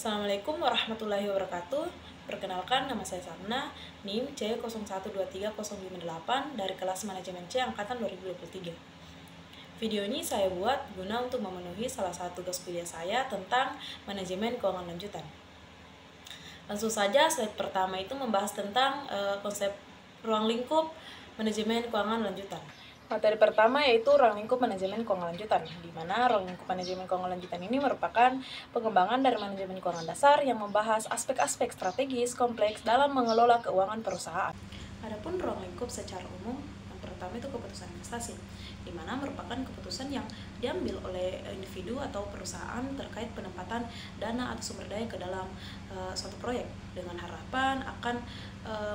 Assalamualaikum warahmatullahi wabarakatuh. Perkenalkan, nama saya Samna, NIM C01230558 dari kelas Manajemen C Angkatan 2023. Video ini saya buat guna untuk memenuhi salah satu tugas kuliah saya tentang manajemen keuangan lanjutan. Langsung saja, slide pertama itu membahas tentang konsep ruang lingkup manajemen keuangan lanjutan. Materi pertama yaitu ruang lingkup manajemen keuangan lanjutan, di mana ruang lingkup manajemen keuangan lanjutan ini merupakan pengembangan dari manajemen keuangan dasar yang membahas aspek-aspek strategis kompleks dalam mengelola keuangan perusahaan. Adapun ruang lingkup secara umum, yang pertama itu keputusan investasi, di mana merupakan keputusan yang diambil oleh individu atau perusahaan terkait penempatan dana atau sumber daya ke dalam suatu proyek dengan harapan akan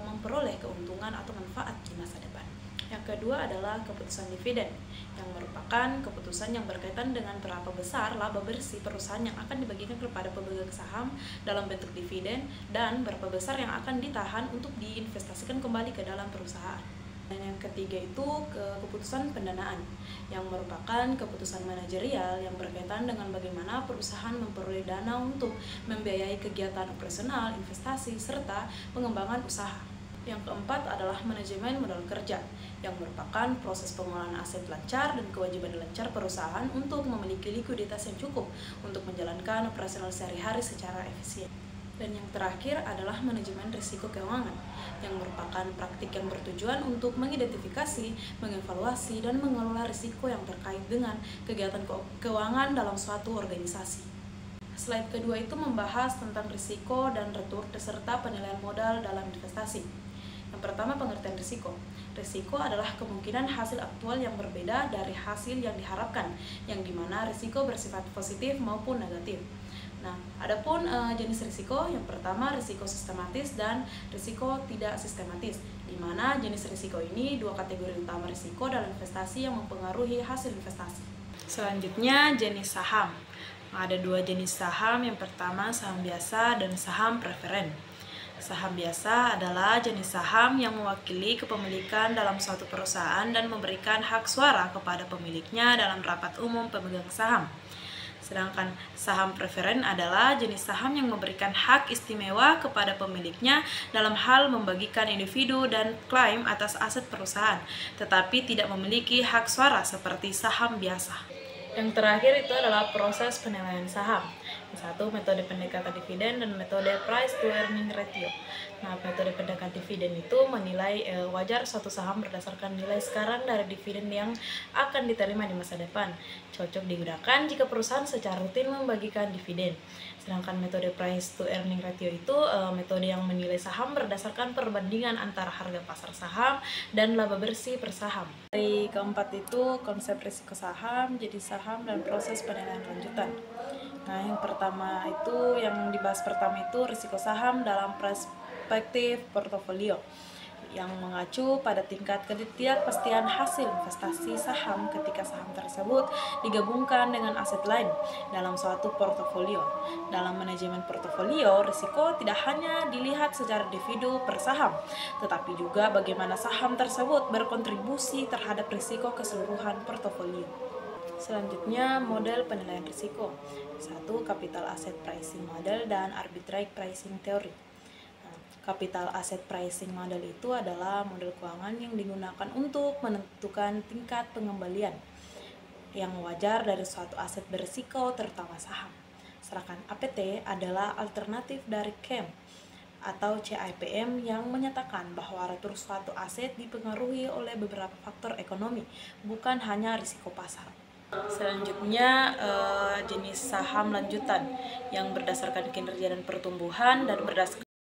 memperoleh keuntungan atau manfaat di masa depan. Yang kedua adalah keputusan dividen, yang merupakan keputusan yang berkaitan dengan berapa besar laba bersih perusahaan yang akan dibagikan kepada pemegang saham dalam bentuk dividen dan berapa besar yang akan ditahan untuk diinvestasikan kembali ke dalam perusahaan. Dan yang ketiga itu keputusan pendanaan, yang merupakan keputusan manajerial yang berkaitan dengan bagaimana perusahaan memperoleh dana untuk membiayai kegiatan operasional, investasi, serta pengembangan usaha. Yang keempat adalah manajemen modal kerja, yang merupakan proses pengolahan aset lancar dan kewajiban lancar perusahaan untuk memiliki likuiditas yang cukup untuk menjalankan operasional sehari-hari secara efisien. Dan yang terakhir adalah manajemen risiko keuangan, yang merupakan praktik yang bertujuan untuk mengidentifikasi, mengevaluasi, dan mengelola risiko yang terkait dengan kegiatan keuangan dalam suatu organisasi. Slide kedua itu membahas tentang risiko dan return serta penilaian modal dalam investasi. Yang pertama, pengertian risiko. Risiko adalah kemungkinan hasil aktual yang berbeda dari hasil yang diharapkan, yang dimana risiko bersifat positif maupun negatif. Nah, adapun jenis risiko, yang pertama risiko sistematis dan risiko tidak sistematis, di mana jenis risiko ini dua kategori utama risiko dalam investasi yang mempengaruhi hasil investasi. Selanjutnya, jenis saham. Ada dua jenis saham, yang pertama saham biasa dan saham preferen. Saham biasa adalah jenis saham yang mewakili kepemilikan dalam suatu perusahaan dan memberikan hak suara kepada pemiliknya dalam rapat umum pemegang saham. Sedangkan saham preferen adalah jenis saham yang memberikan hak istimewa kepada pemiliknya dalam hal membagikan individu dan klaim atas aset perusahaan, tetapi tidak memiliki hak suara seperti saham biasa. Yang terakhir itu adalah proses penilaian saham. Satu, metode pendekatan dividen dan metode price to earning ratio. Nah, metode pendekatan dividen itu menilai wajar suatu saham berdasarkan nilai sekarang dari dividen yang akan diterima di masa depan. Cocok digunakan jika perusahaan secara rutin membagikan dividen. Sedangkan metode price to earning ratio itu metode yang menilai saham berdasarkan perbandingan antara harga pasar saham dan laba bersih per saham. Dari keempat itu konsep risiko saham, jadi saham, dan proses penilaian lanjutan. Nah, yang pertama itu, yang dibahas pertama itu risiko saham dalam perspektif portofolio, yang mengacu pada tingkat ketidakpastian hasil investasi saham ketika saham tersebut digabungkan dengan aset lain dalam suatu portofolio. Dalam manajemen portofolio, risiko tidak hanya dilihat secara individu per saham, tetapi juga bagaimana saham tersebut berkontribusi terhadap risiko keseluruhan portofolio. Selanjutnya, model penilaian risiko. Satu, capital asset pricing model dan arbitrage pricing theory. Capital asset pricing model itu adalah model keuangan yang digunakan untuk menentukan tingkat pengembalian yang wajar dari suatu aset berisiko terutama saham. Sedangkan APT adalah alternatif dari CAM atau CIPM yang menyatakan bahwa return suatu aset dipengaruhi oleh beberapa faktor ekonomi, bukan hanya risiko pasar. Selanjutnya, jenis saham lanjutan yang berdasarkan kinerja dan pertumbuhan dan berdasarkan